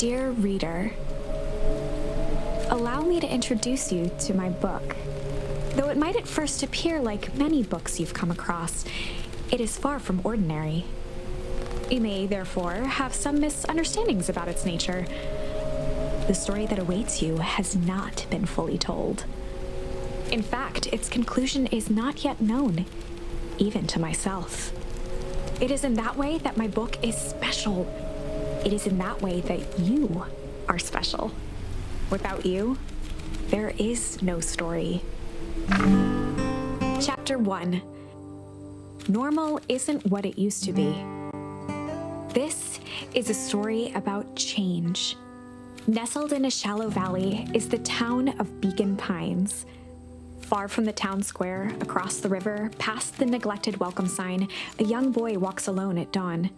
Dear reader, allow me to introduce you to my book. Though it might at first appear like many books you've come across, it is far from ordinary. You may, therefore, have some misunderstandings about its nature. The story that awaits you has not been fully told. In fact, its conclusion is not yet known, even to myself. It is in that way that my book is special. It is in that way that you are special. Without you, there is no story. Chapter 1. Normal isn't what it used to be. This is a story about change. Nestled in a shallow valley is the town of Beacon Pines. Far from the town square, across the river, past the neglected welcome sign, a young boy walks alone at dawn.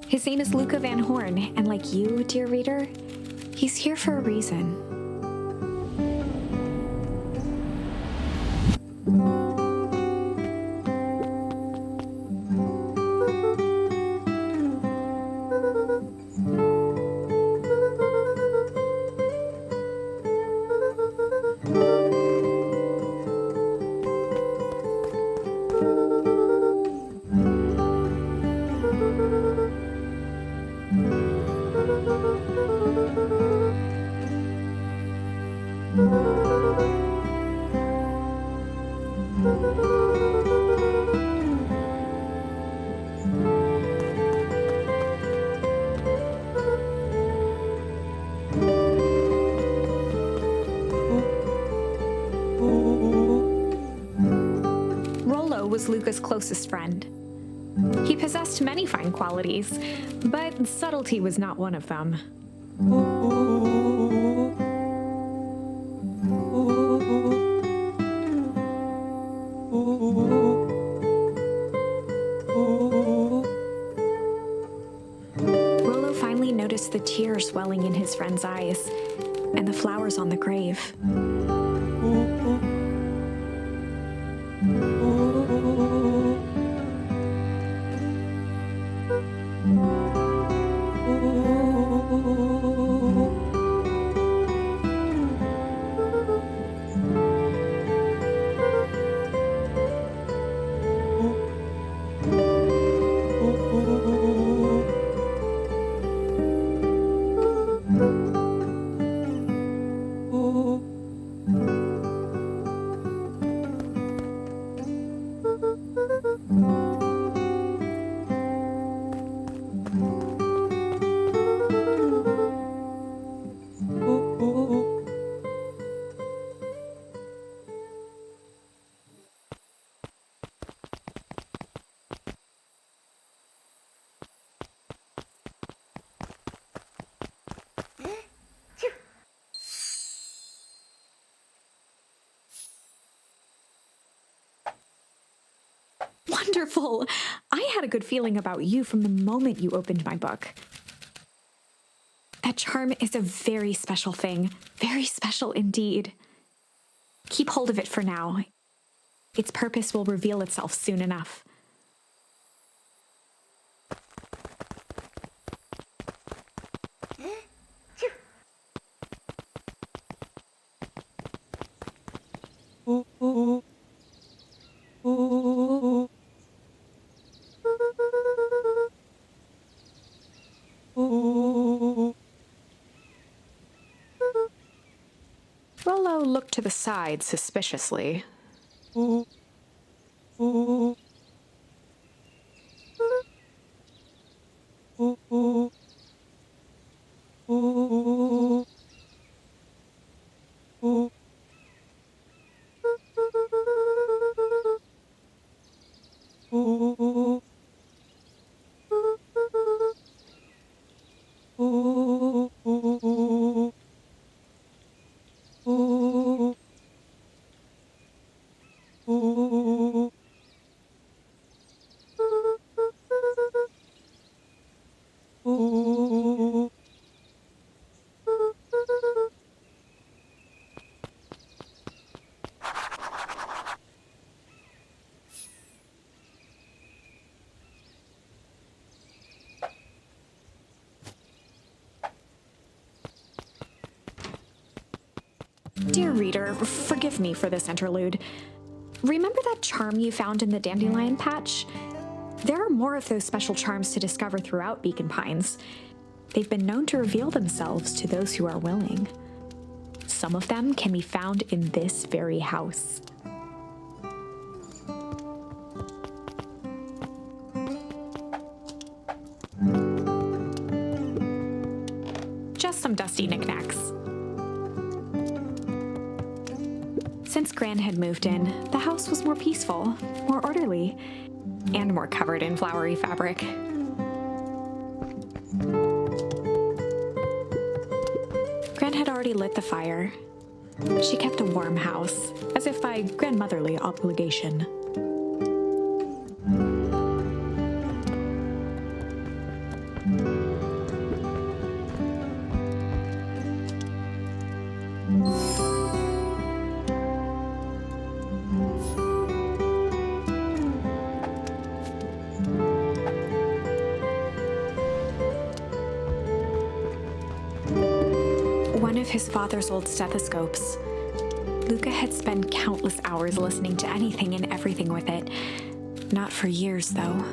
His name is Luca Van Horn, and like you, dear reader, he's here for a reason. Was Luca's closest friend. He possessed many fine qualities, but subtlety was not one of them. Rollo finally noticed the tears welling in his friend's eyes and the flowers on the grave. Wonderful! I had a good feeling about you from the moment you opened my book. That charm is a very special thing, very special indeed. Keep hold of it for now. Its purpose will reveal itself soon enough. Rollo looked to the side suspiciously. Dear reader, forgive me for this interlude. Remember that charm you found in the dandelion patch? There are more of those special charms to discover throughout Beacon Pines. They've been known to reveal themselves to those who are willing. Some of them can be found in this very house. Just some dusty knickknacks. Since Gran had moved in, the house was more peaceful, more orderly, and more covered in flowery fabric. Gran had already lit the fire. She kept a warm house, as if by grandmotherly obligation. One of his father's old stethoscopes. Luca had spent countless hours listening to anything and everything with it. Not for years, though.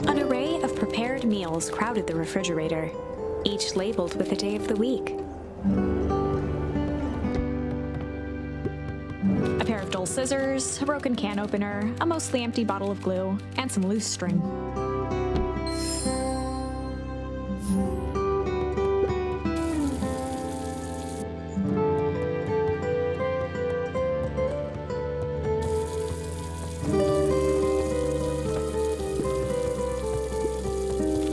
An array of prepared meals crowded the refrigerator, each labeled with the day of the week. A pair of dull scissors, a broken can opener, a mostly empty bottle of glue, and some loose string.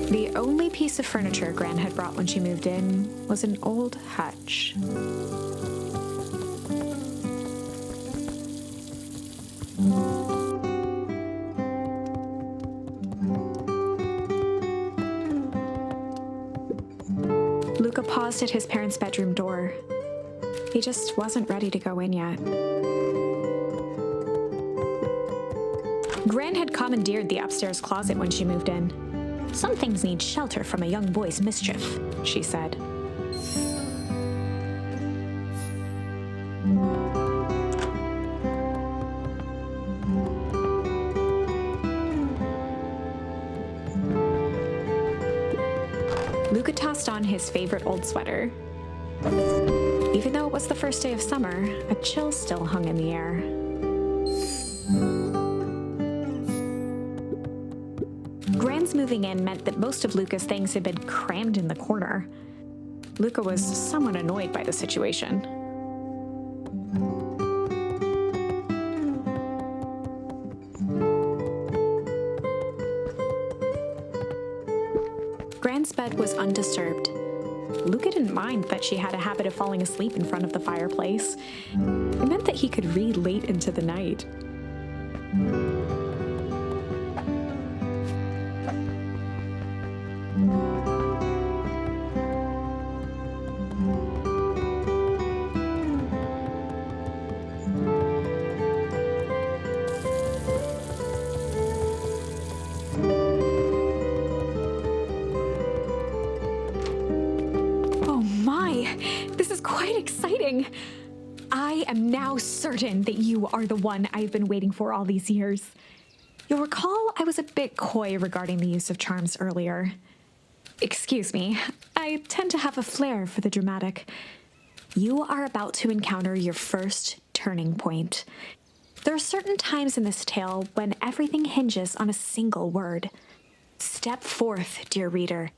The only piece of furniture Gran had brought when she moved in was an old hutch. Luca paused at his parents' bedroom door. He just wasn't ready to go in yet. Gran had commandeered the upstairs closet when she moved in. Some things need shelter from a young boy's mischief, she said. Luca tossed on his favorite old sweater. Even though it was the first day of summer, a chill still hung in the air. Gran's moving in meant that most of Luca's things had been crammed in the corner. Luca was somewhat annoyed by the situation. Gran's bed was undisturbed. Luca didn't mind that she had a habit of falling asleep in front of the fireplace. It meant that he could read late into the night. This is quite exciting. I am now certain that you are the one I've been waiting for all these years. You'll recall I was a bit coy regarding the use of charms earlier. Excuse me, I tend to have a flair for the dramatic. You are about to encounter your first turning point. There are certain times in this tale when everything hinges on a single word. Step forth, dear reader.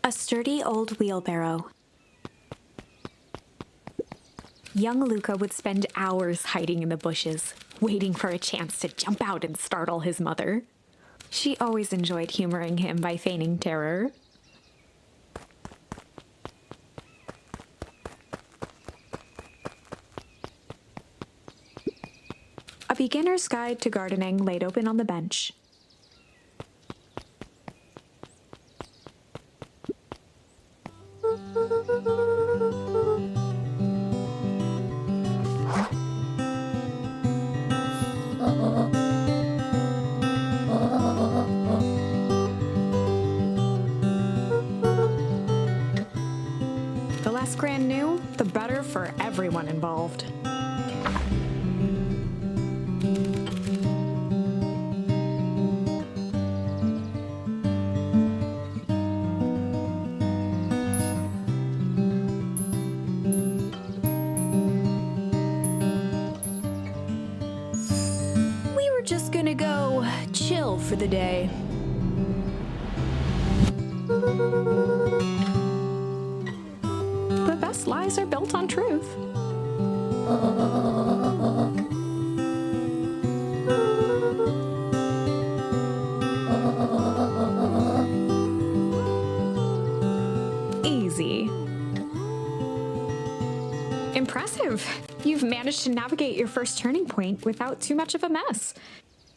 A sturdy old wheelbarrow. Young Luca would spend hours hiding in the bushes, waiting for a chance to jump out and startle his mother. She always enjoyed humoring him by feigning terror. A beginner's guide to gardening laid open on the bench. less grand new, the better for everyone involved. We were just gonna go chill for the day. The best lies are built on truth. Easy. Impressive. You've managed to navigate your first turning point without too much of a mess.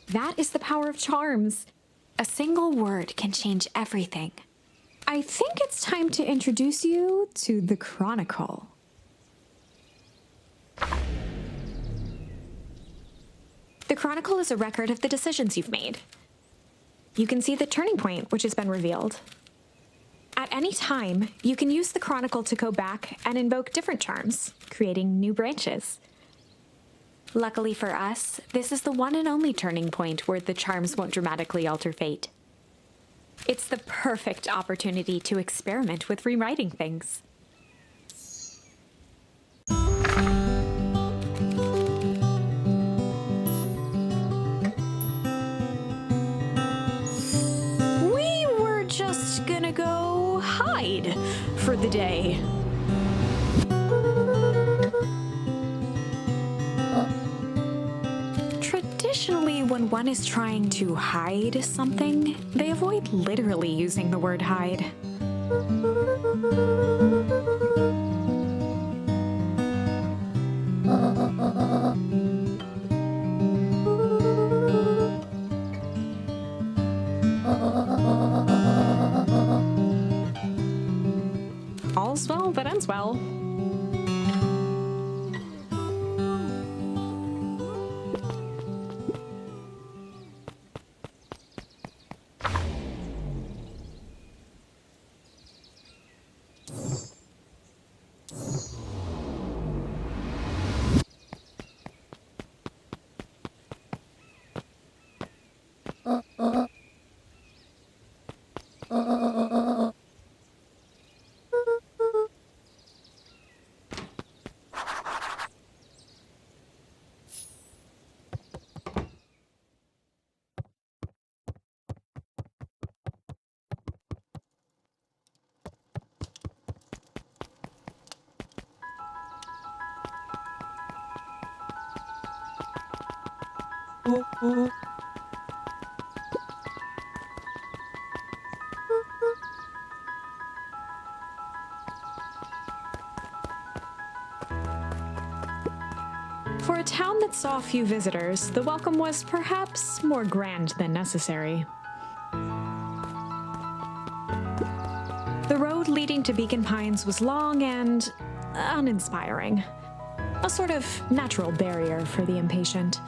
That is the power of charms. A single word can change everything. I think it's time to introduce you to the Chronicle. The Chronicle is a record of the decisions you've made. You can see the turning point, which has been revealed. At any time, you can use the Chronicle to go back and invoke different charms, creating new branches. Luckily for us, this is the one and only turning point where the charms won't dramatically alter fate. It's the perfect opportunity to experiment with rewriting things. We were just gonna go hide for the day. Traditionally, when one is trying to hide something, they avoid literally using the word hide. All's well that ends well. For a town that saw few visitors, the welcome was perhaps more grand than necessary. The road leading to Beacon Pines was long and uninspiring, a sort of natural barrier for the impatient.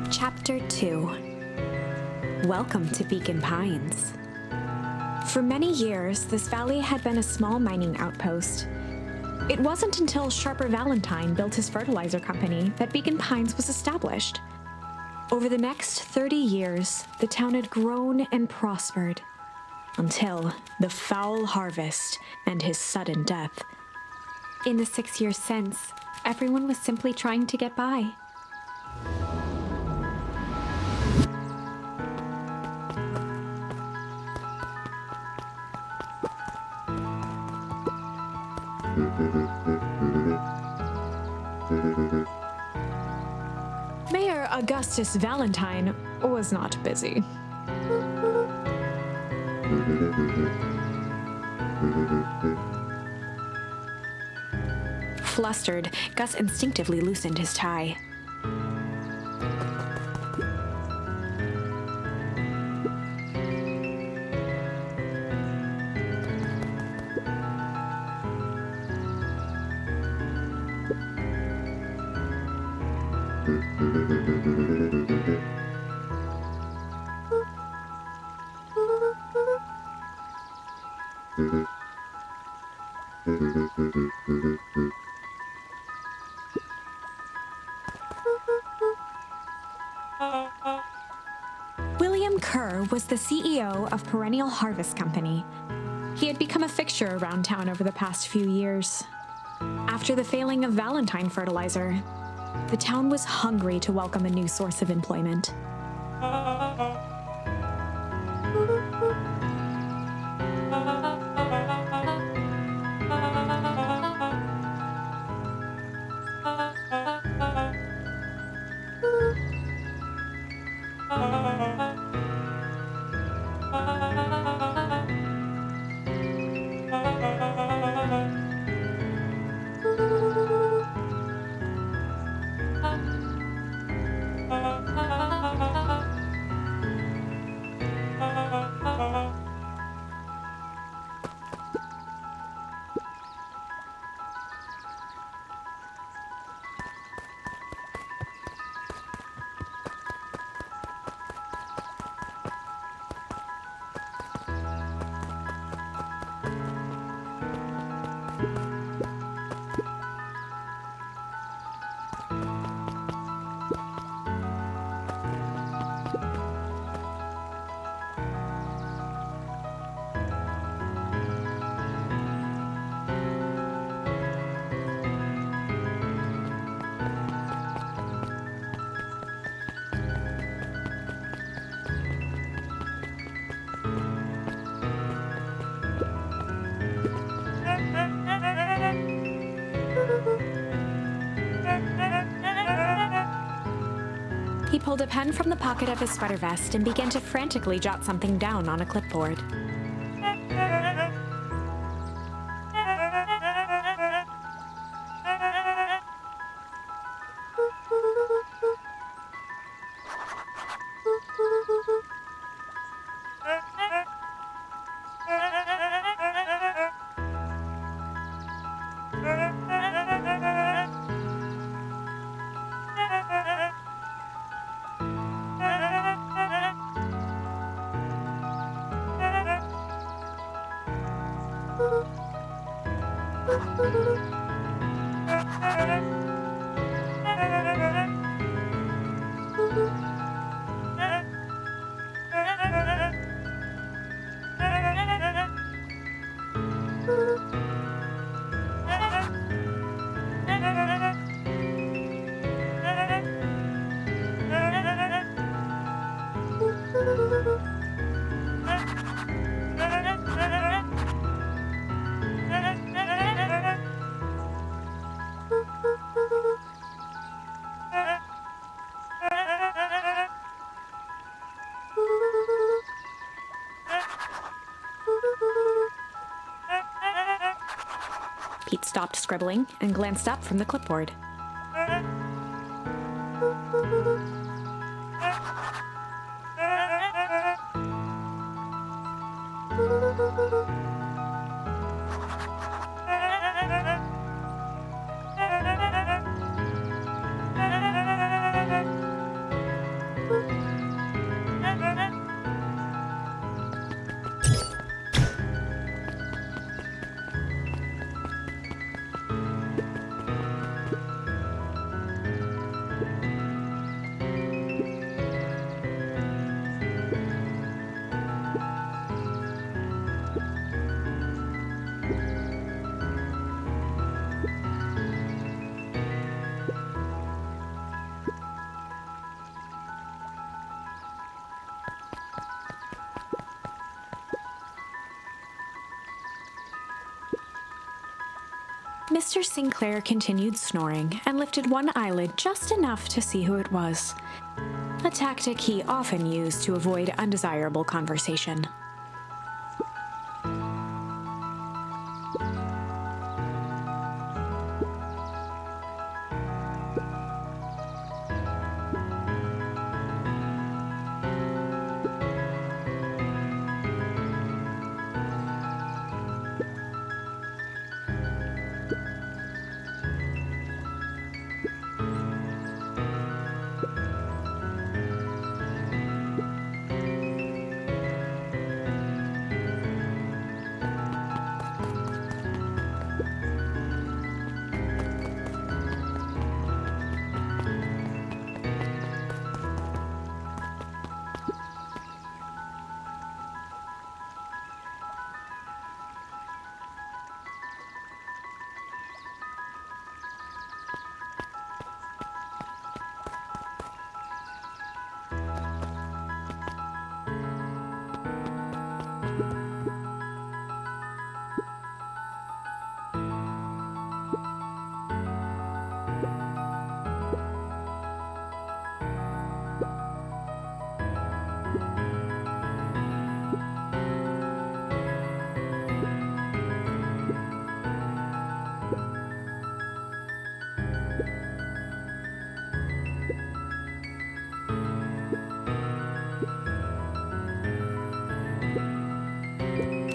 Chapter 2. Welcome to Beacon Pines. For many years, this valley had been a small mining outpost. It wasn't until Sharper Valentine built his fertilizer company that Beacon Pines was established. Over the next 30 years, the town had grown and prospered, until the foul harvest and his sudden death. In the 6 years since, everyone was simply trying to get by. Mayor Augustus Valentine was not busy. Flustered, Gus instinctively loosened his tie. William Kerr was the CEO of Perennial Harvest Company. He had become a fixture around town over the past few years. After the failing of Valentine fertilizer, the town was hungry to welcome a new source of employment. He pulled a pen from the pocket of his sweater vest and began to frantically jot something down on a clipboard. Pete stopped scribbling and glanced up from the clipboard. Mr. Sinclair continued snoring and lifted one eyelid just enough to see who it was, a tactic he often used to avoid undesirable conversation.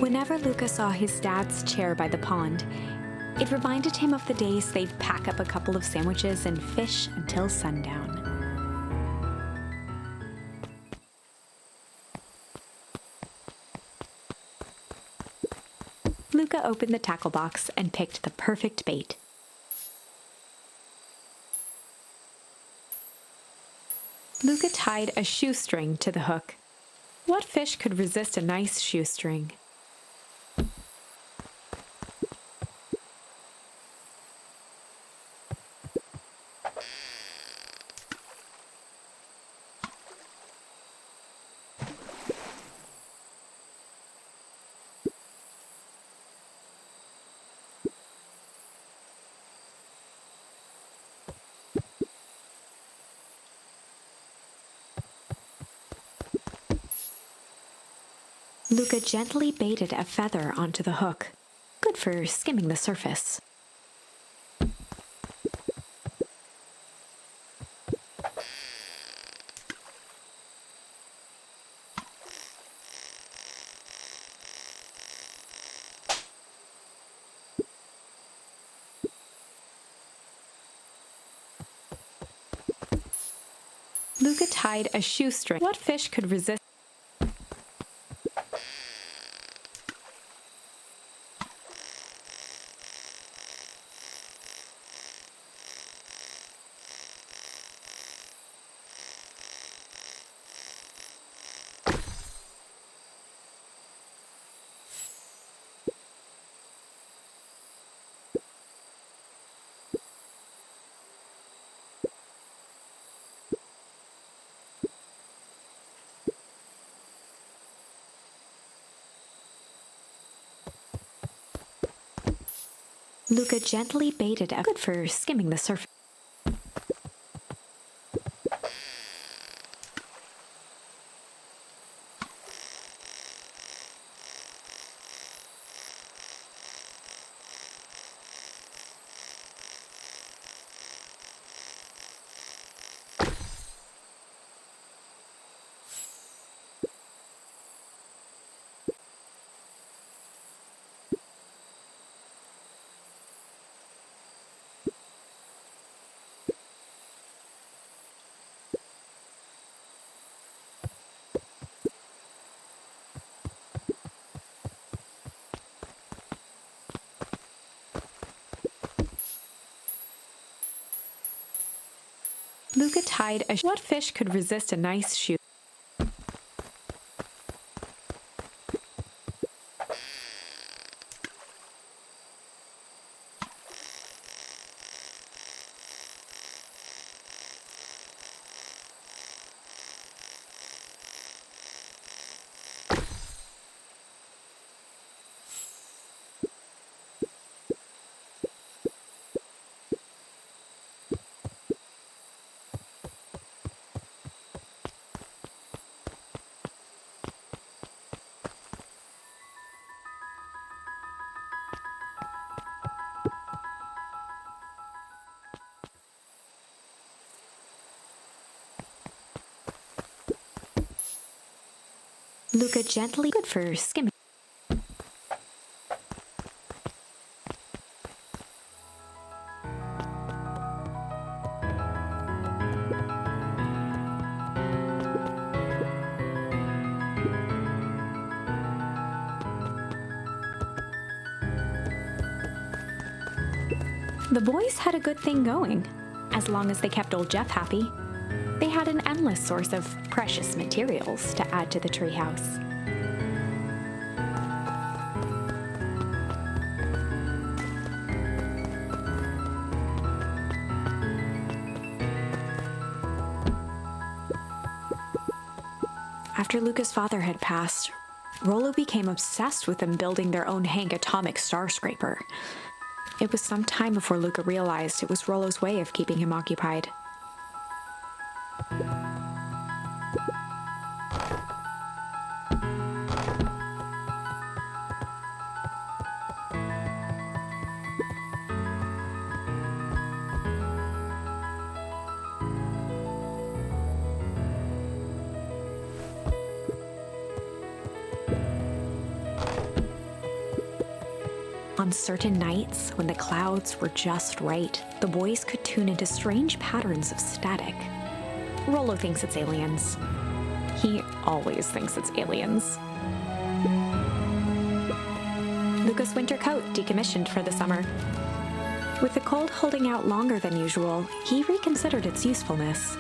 Whenever Luca saw his dad's chair by the pond, it reminded him of the days they'd pack up a couple of sandwiches and fish until sundown. Luca opened the tackle box and picked the perfect bait. Luca tied a shoestring to the hook. What fish could resist a nice shoestring? Luca gently baited a feather onto the hook, good for skimming the surface. Luca tied a shoestring. What fish could resist? Luca gently baited a good for skimming the surface. Luca tied a... What fish could resist a nice shoe? Luca gently good for skimming. The boys had a good thing going, as long as they kept old Jeff happy. They had an endless source of precious materials to add to the treehouse. After Luca's father had passed, Rollo became obsessed with them building their own Hank atomic star scraper. It was some time before Luca realized it was Rollo's way of keeping him occupied. On certain nights, when the clouds were just right, the boys could tune into strange patterns of static. Rollo thinks it's aliens. He always thinks it's aliens. Luca's winter coat decommissioned for the summer. With the cold holding out longer than usual, he reconsidered its usefulness.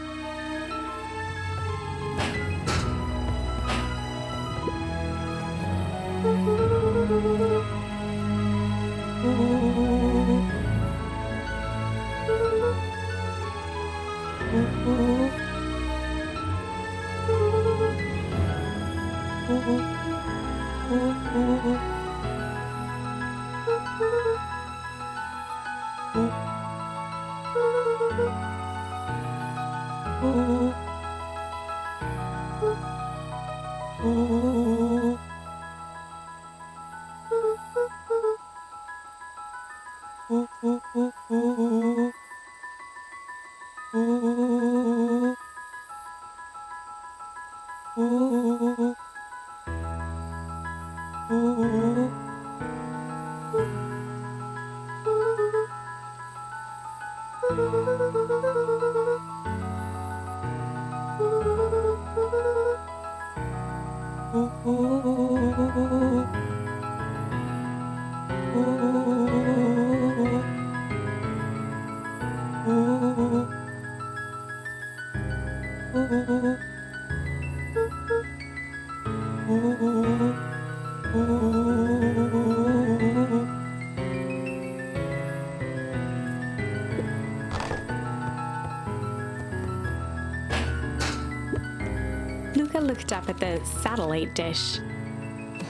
Luca looked up at the satellite dish.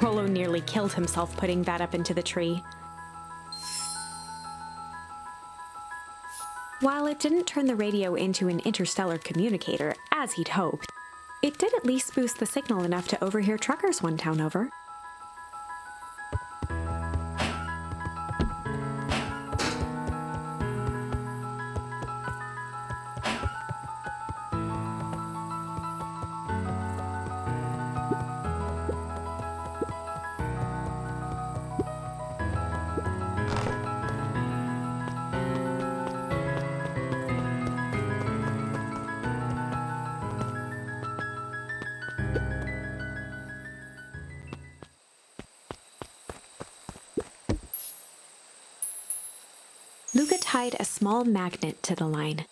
Rollo nearly killed himself putting that up into the tree. While it didn't turn the radio into an interstellar communicator, as he'd hoped, it did at least boost the signal enough to overhear truckers one town over. Luca tied a small magnet to the line,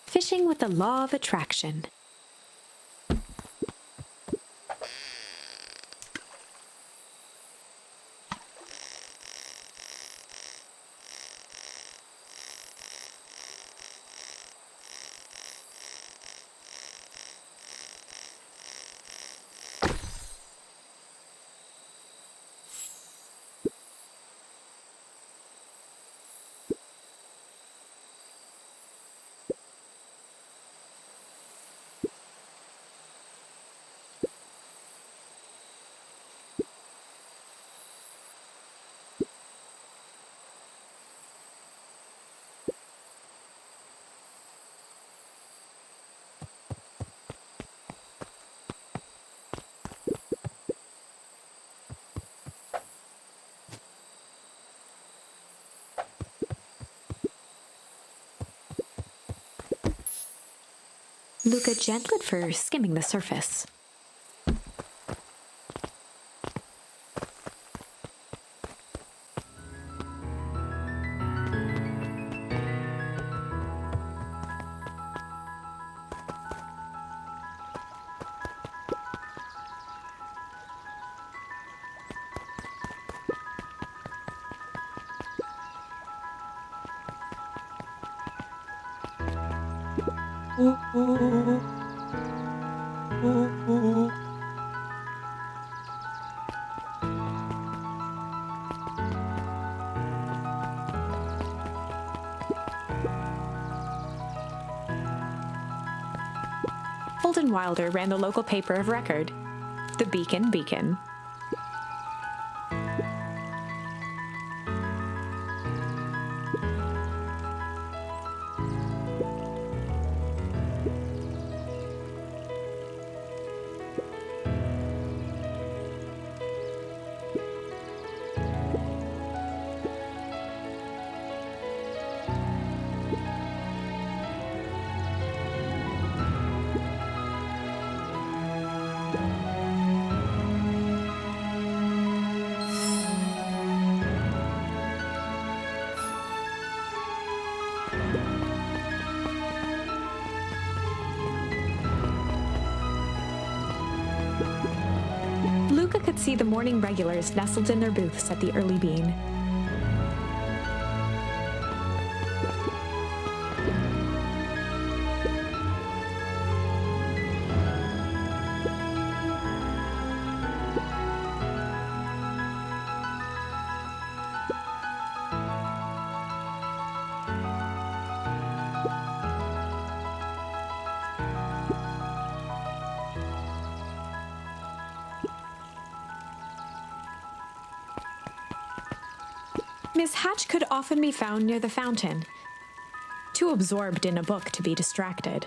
fishing with the law of attraction. Luca gentled for skimming the surface. Holden Wilder ran the local paper of record, the Beacon Beacon. could see the morning regulars nestled in their booths at the early bean. Miss Hatch could often be found near the fountain, too absorbed in a book to be distracted.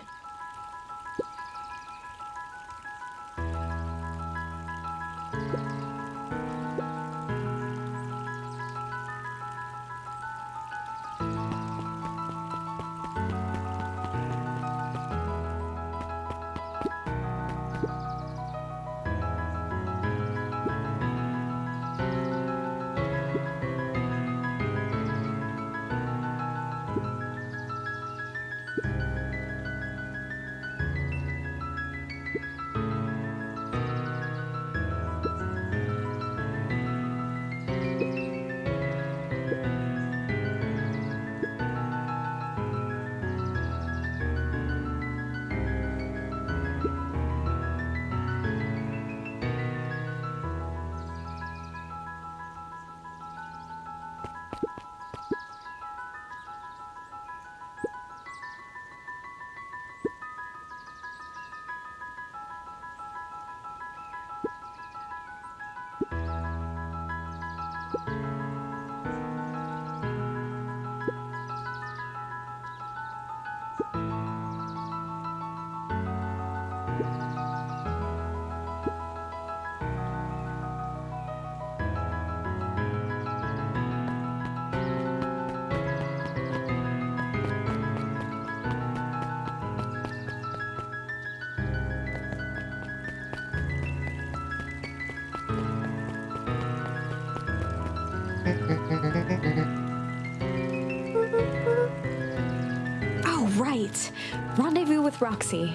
Oh, right. Rendezvous with Roxy.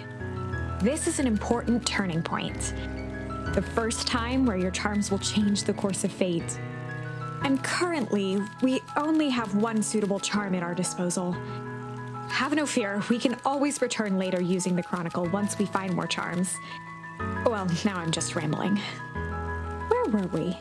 This is an important turning point. The first time where your charms will change the course of fate. And currently, we only have one suitable charm at our disposal. Have no fear, we can always return later using the Chronicle once we find more charms. Well, now I'm just rambling. Where were we?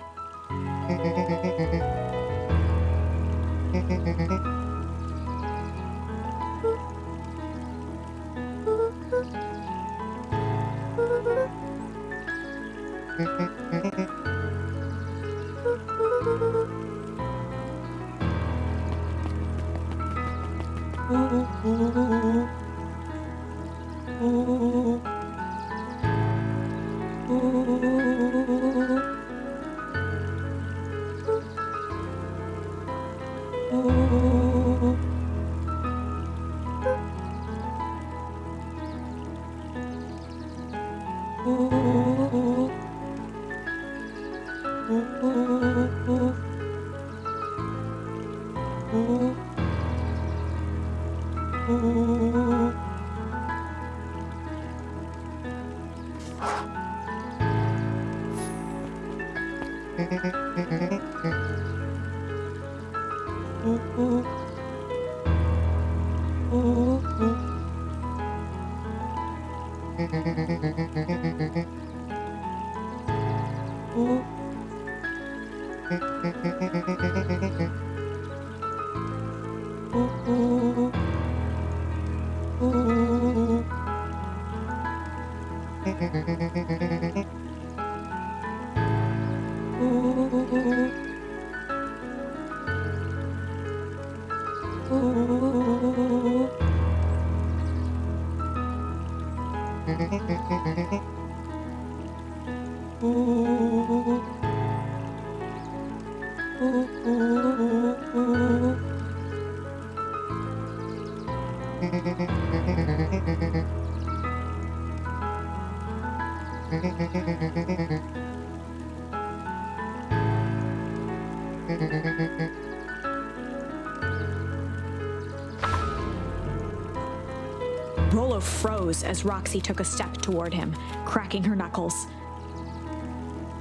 Rollo froze as Roxy took a step toward him, cracking her knuckles.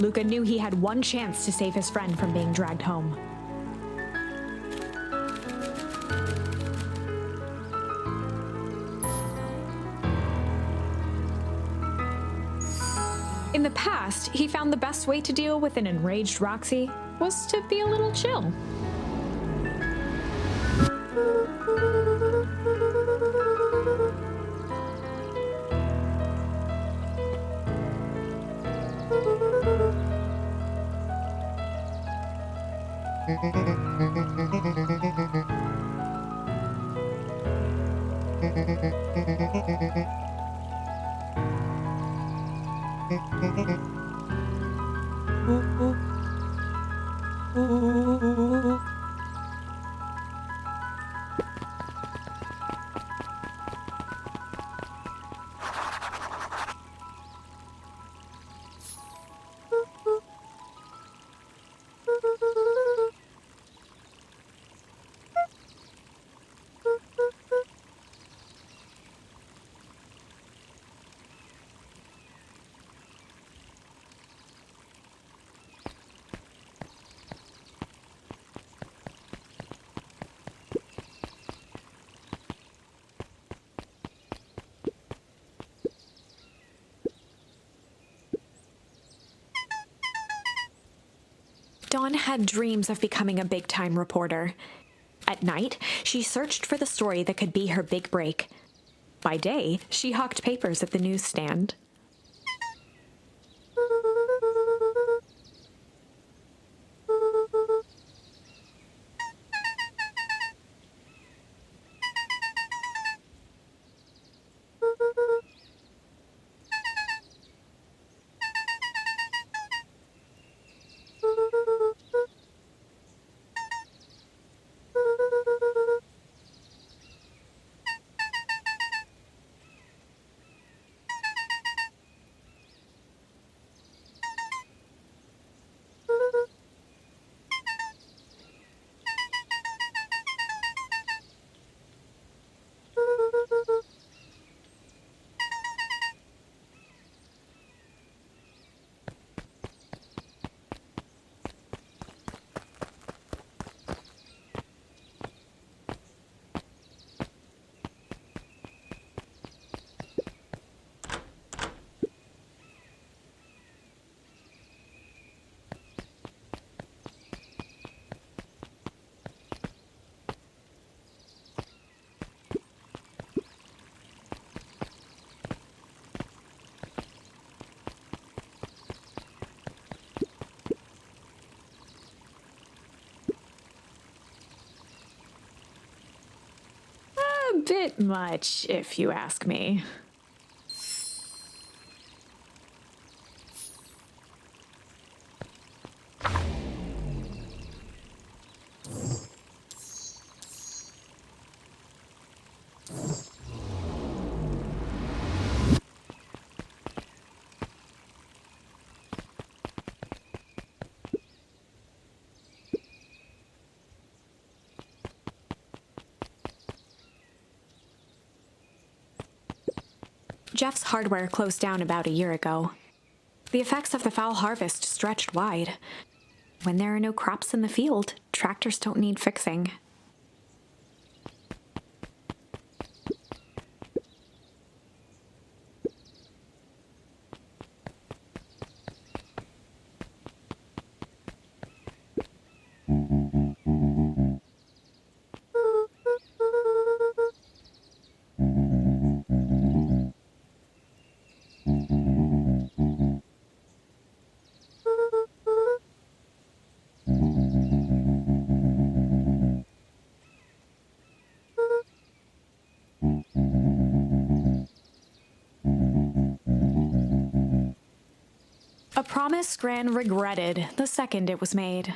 Luca knew he had one chance to save his friend from being dragged home. In the past, he found the best way to deal with an enraged Roxy was to be a little chill. Dawn had dreams of becoming a big-time reporter. At night, she searched for the story that could be her big break. By day, she hawked papers at the newsstand. A bit much, if you ask me. Jeff's hardware closed down about a year ago. The effects of the foul harvest stretched wide. When there are no crops in the field, tractors don't need fixing. A promise Gran regretted the second it was made.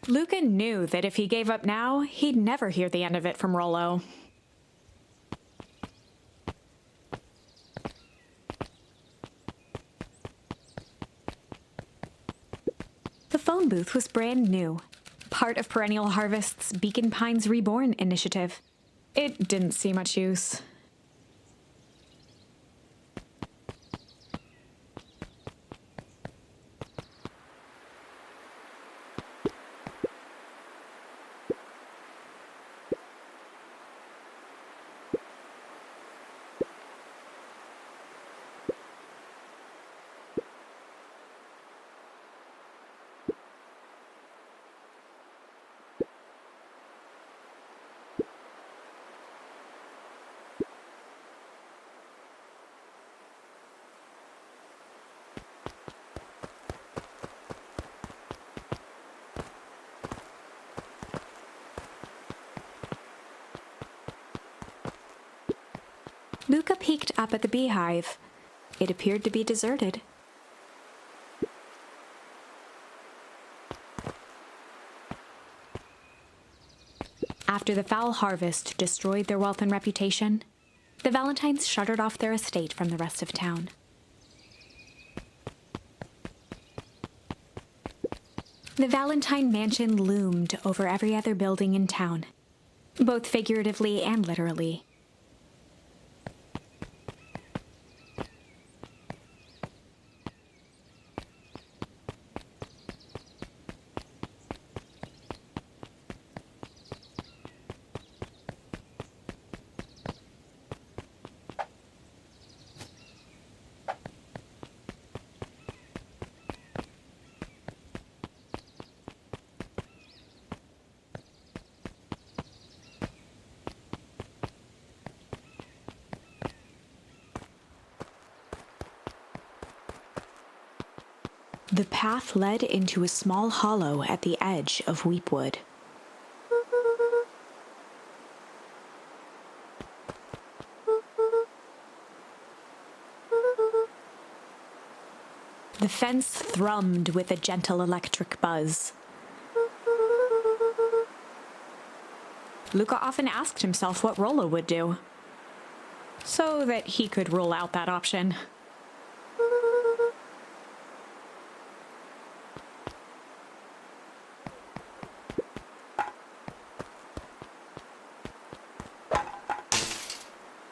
Luca knew that if he gave up now, he'd never hear the end of it from Rollo. phone booth was brand new, part of Perennial Harvest's Beacon Pines Reborn initiative. It didn't see much use. Luca peeked up at the beehive. It appeared to be deserted. After the foul harvest destroyed their wealth and reputation, the Valentines shuttered off their estate from the rest of town. The Valentine mansion loomed over every other building in town, both figuratively and literally. The path led into a small hollow at the edge of Weepwood. The fence thrummed with a gentle electric buzz. Luca often asked himself what Rollo would do, so that he could rule out that option.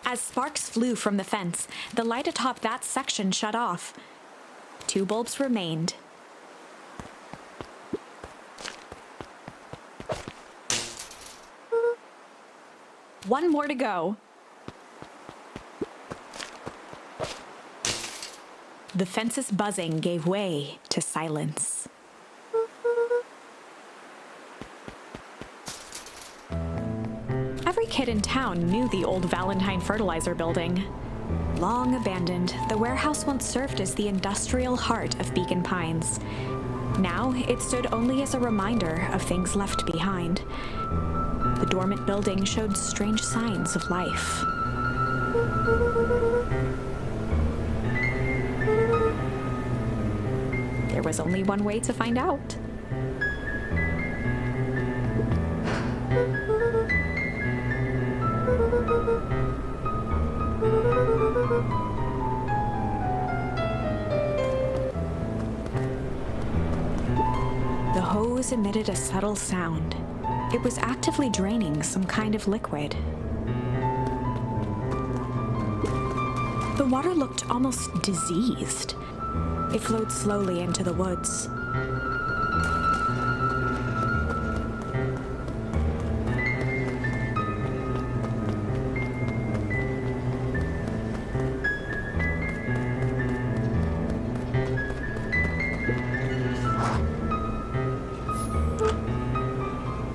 As sparks flew from the fence, the light atop that section shut off. 2 bulbs remained. One more to go. The fence's buzzing gave way to silence. Every kid in town knew the old Valentine fertilizer building. Long abandoned, the warehouse once served as the industrial heart of Beacon Pines. Now, it stood only as a reminder of things left behind. The dormant building showed strange signs of life. There was only one way to find out. The hose emitted a subtle sound. It was actively draining some kind of liquid. The water looked almost diseased. It flowed slowly into the woods.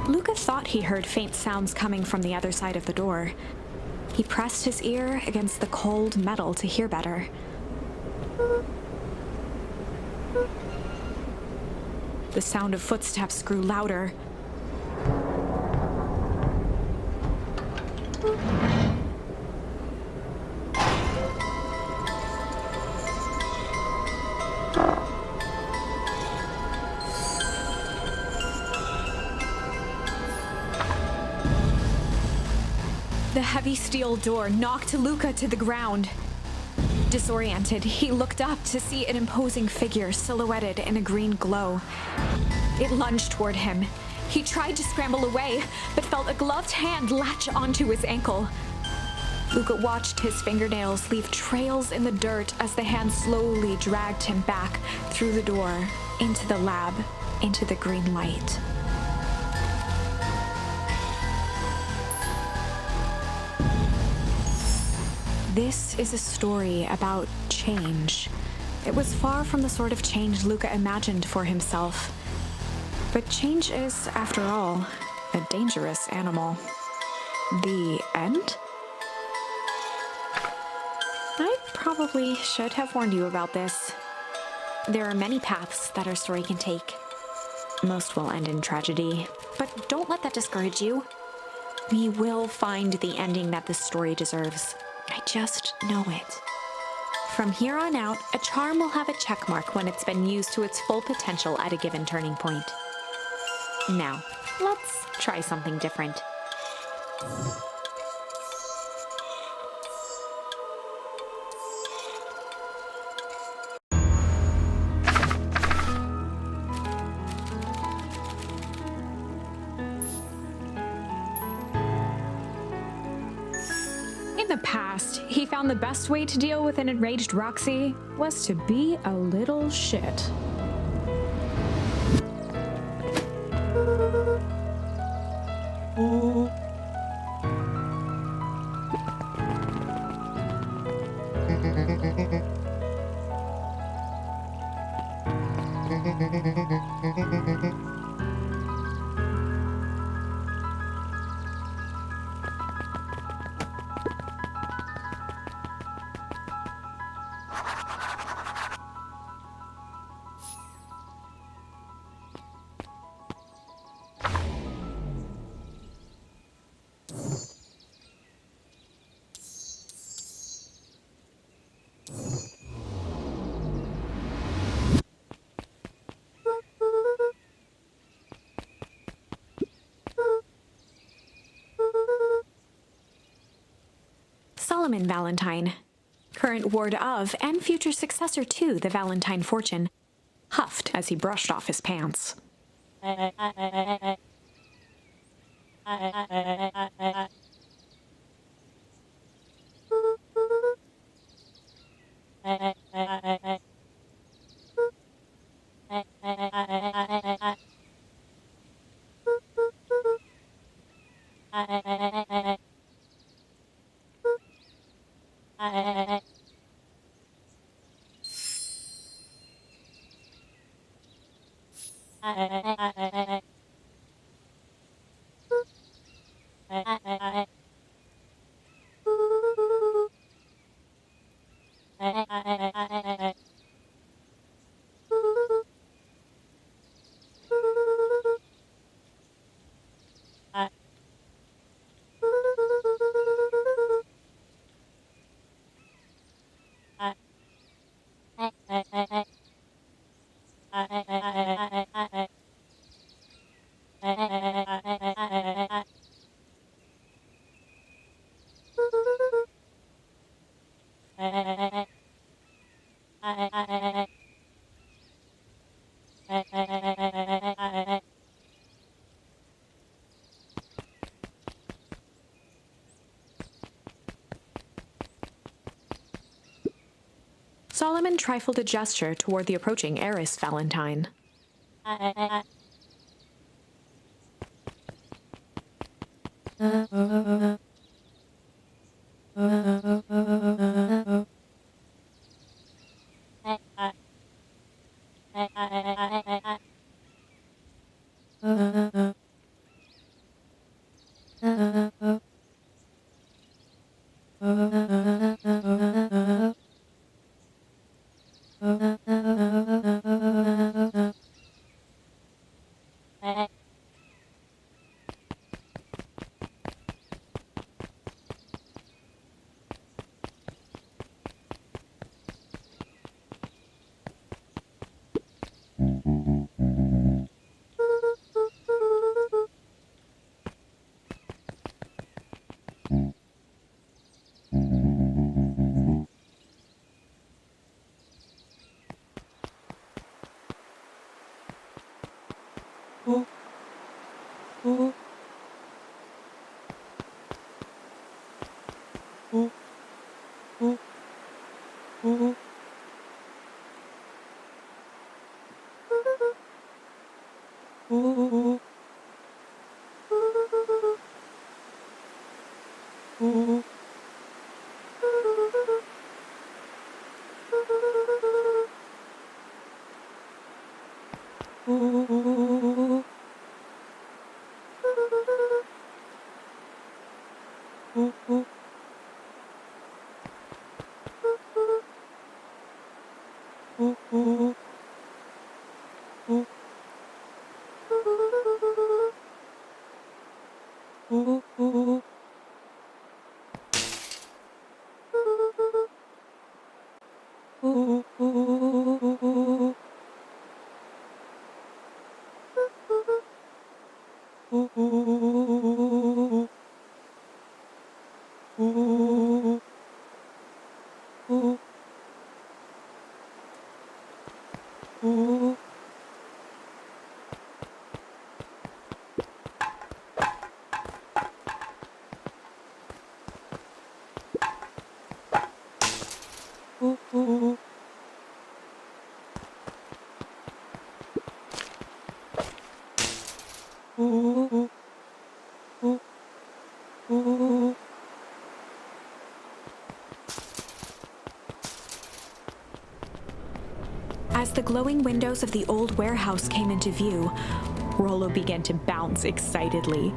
Luca thought he heard faint sounds coming from the other side of the door. He pressed his ear against the cold metal to hear better. The sound of footsteps grew louder. The heavy steel door knocked Luca to the ground. Disoriented, he looked up to see an imposing figure silhouetted in a green glow. It lunged toward him. He tried to scramble away, but felt a gloved hand latch onto his ankle. Luca watched his fingernails leave trails in the dirt as the hand slowly dragged him back through the door, into the lab, into the green light. This is a story about change. It was far from the sort of change Luca imagined for himself. But change is, after all, a dangerous animal. The end? I probably should have warned you about this. There are many paths that our story can take. Most will end in tragedy, but don't let that discourage you. We will find the ending that this story deserves. I just know it. From here on out, a charm will have a check mark when it's been used to its full potential at a given turning point. Now, let's try something different. In the past, he found the best way to deal with an enraged Roxy was to be a little shit. Solomon Valentine, current ward of and future successor to the Valentine fortune, huffed as he brushed off his pants. Solomon trifled a gesture toward the approaching heiress Valentine. As the glowing windows of the old warehouse came into view, Rollo began to bounce excitedly.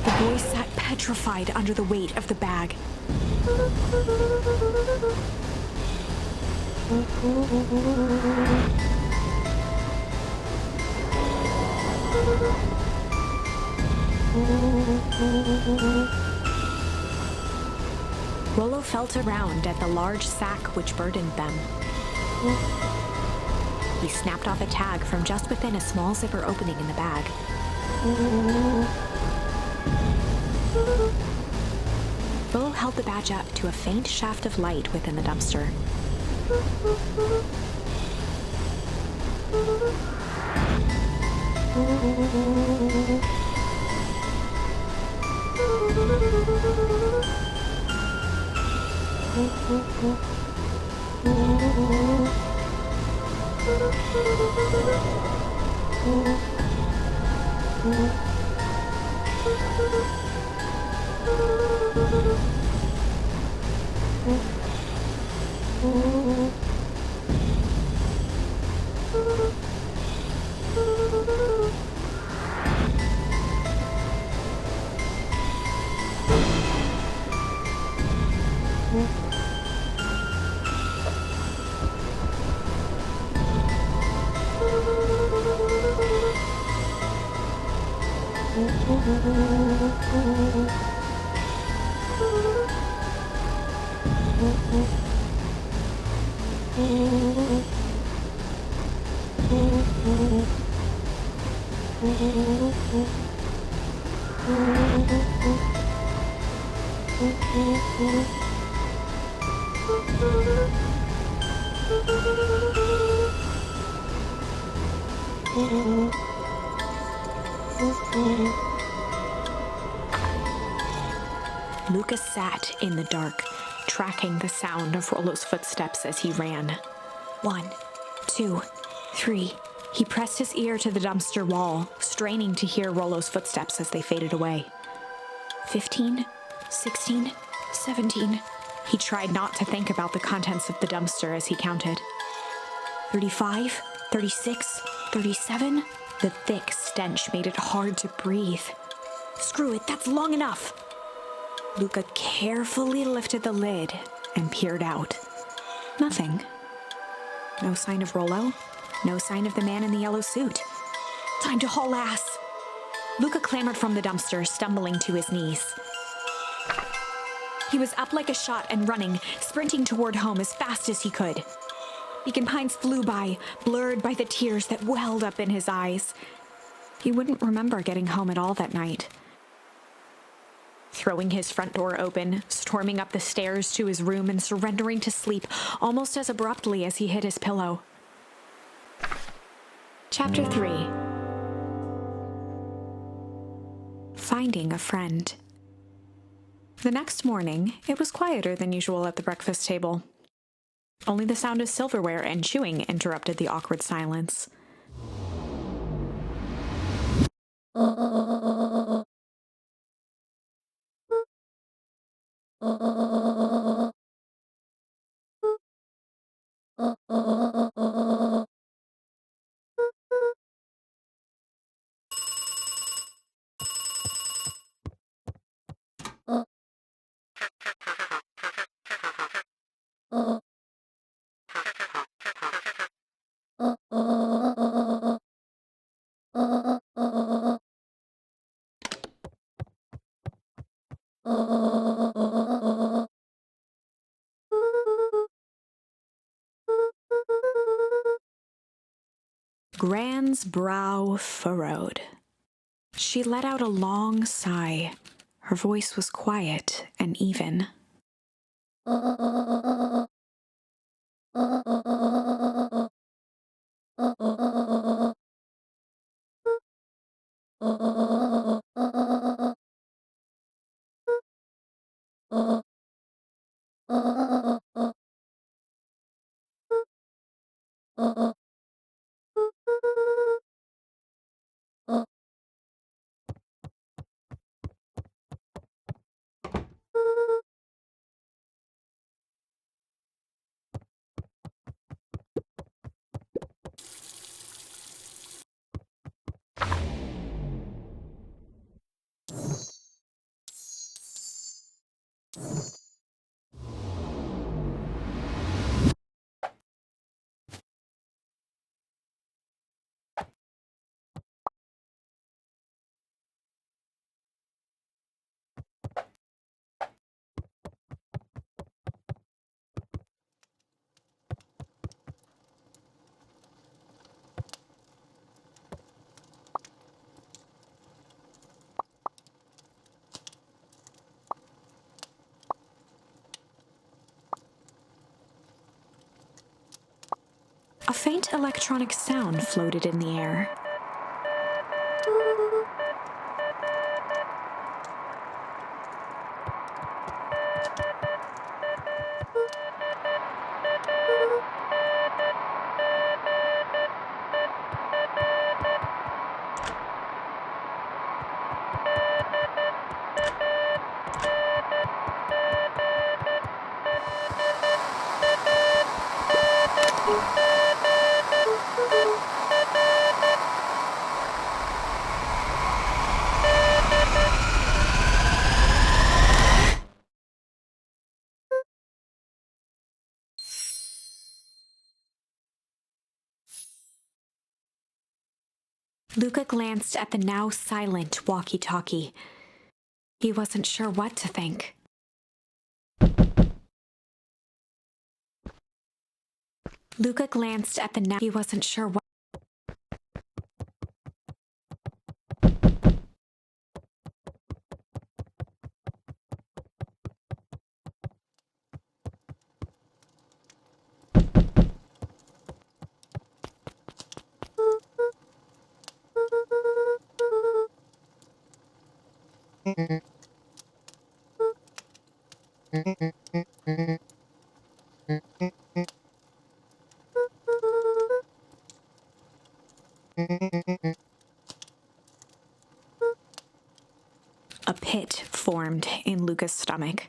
The boy sat petrified under the weight of the bag. Rollo felt around at the large sack which burdened them. He snapped off a tag from just within a small zipper opening in the bag. Rollo held the badge up to a faint shaft of light within the dumpster. Lucas sat in the dark, tracking the sound of Rollo's footsteps as he ran. 1, 2, 3. He pressed his ear to the dumpster wall, straining to hear Rollo's footsteps as they faded away. 15, 16, 17. He tried not to think about the contents of the dumpster as he counted. 35, 36, 37. The thick stench made it hard to breathe. Screw it, that's long enough. Luca carefully lifted the lid and peered out. Nothing. No sign of Rollo. No sign of the man in the yellow suit. Time to haul ass. Luca clambered from the dumpster, stumbling to his knees. He was up like a shot and running, sprinting toward home as fast as he could. Beacon Pines flew by, blurred by the tears that welled up in his eyes. He wouldn't remember getting home at all that night. Throwing his front door open, storming up the stairs to his room and surrendering to sleep almost as abruptly as he hit his pillow. Chapter 3. Finding a friend. The next morning, it was quieter than usual at the breakfast table. Only the sound of silverware and chewing interrupted the awkward silence. Gran's brow furrowed. She let out a long sigh. Her voice was quiet and even. A faint electronic sound floated in the air. Luca glanced at the now silent walkie-talkie. He wasn't sure what to think. Luca glanced at the now. He wasn't sure what. A pit formed in Luca's stomach.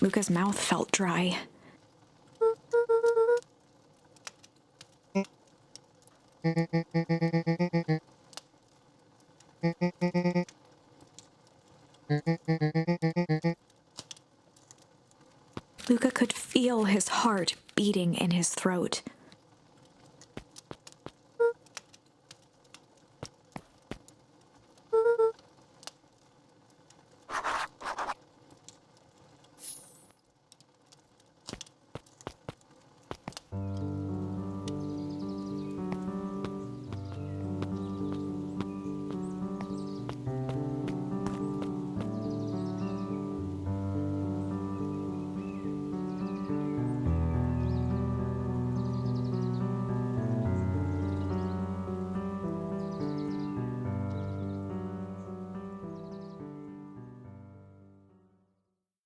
Luca's mouth felt dry.